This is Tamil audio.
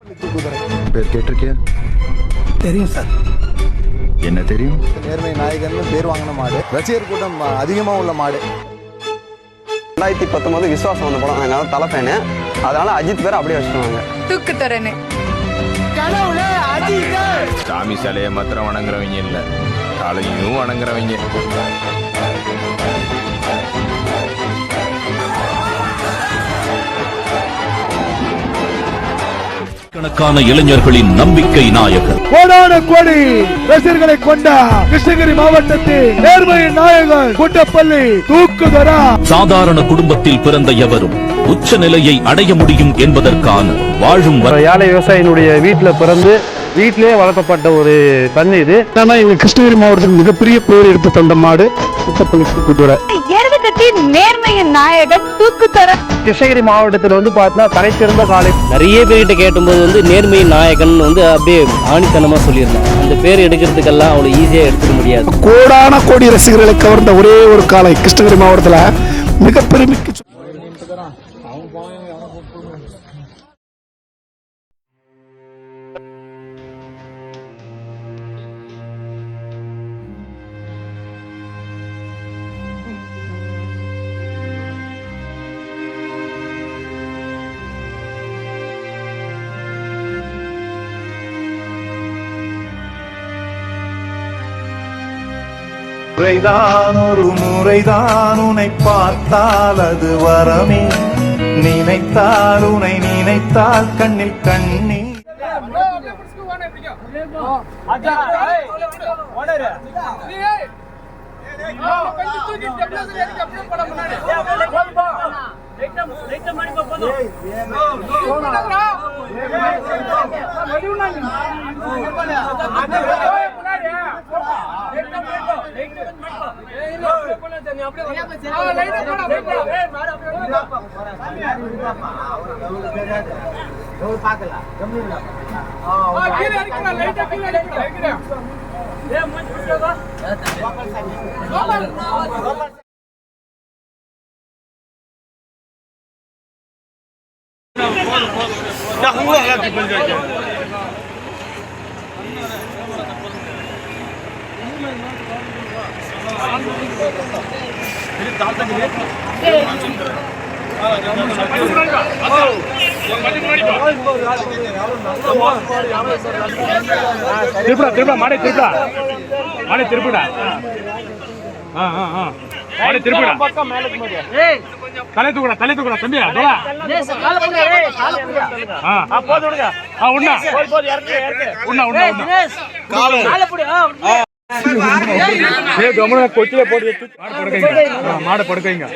பேர் கேட்டிருக்கியா? தெரியும் சார். என்ன தெரியும்? நேர்மை நாயகன் பேர் வாங்கின மாடு, ரசிகர் கூட்டம் அதிகமாக உள்ள மாடு. 2019 விஸ்வாசம் வந்த படம், அதனால தலை ஃபேனு, அதனால அஜித் பேர் அப்படியே வச்சுருவாங்க. தூக்கு தரேன்னு சாமி சிலையை மாத்திரம் வணங்குறவங்க இல்ல, காலையும் வணங்குறவங்க. கணக்கான இளைஞர்களின் நம்பிக்கை நாயகர், கோடான கோடி ரசிகர்களை கொண்ட கிருஷ்ணகிரி மாவட்டத்தில் நேர்மையின் நாயகன் குட்டப்பள்ளி தூக்குதரா. சாதாரண குடும்பத்தில் பிறந்த எவரும் உச்ச நிலையை அடைய முடியும் என்பதற்கான வாழும் ஏழை விவசாயினுடைய வீட்டில் பிறந்து வீட்டிலேயே வளர்க்கப்பட்ட ஒரு கண்ணு இது. எங்க கிருஷ்ணகிரி மாவட்டத்தில் மிகப்பெரிய பேர் எடுத்து தந்த மாடு குட்டப்பள்ளி தூக்குதுறை. நேர்மையின் நாயகன் தூக்குத்தர. கிருஷ்ணகிரி மாவட்டத்தில் பார்த்தா தலைச்சிறந்த காலை. நிறைய பேர்கிட்ட கேட்டும்போது நேர்மையின் நாயகன் அப்படியே ஆணித்தனமா சொல்லியிருந்தாங்க. அந்த பேர் எடுக்கிறதுக்கெல்லாம் அவ்வளவு ஈஸியா எடுத்துக்க முடியாது. கோடான கோடி ரசிகர்களை கவர்ந்த ஒரே ஒரு காலை கிருஷ்ணகிரி மாவட்டத்தில் மிக பெருமைக்கு. முறைதான் ஒரு முறைதான் உன்னை பார்த்தால் அது வரமே, நினைத்தால் உன்னை நினைத்தால் கண்ணில் கண்ணே. திருப்படா மாடை திருப்படா மாடை திருப்படா மாடை திருப்படா. தலை தூக்குடா தம்பியா. கொச்சில போட்டு மாடை படுக்கைங்க.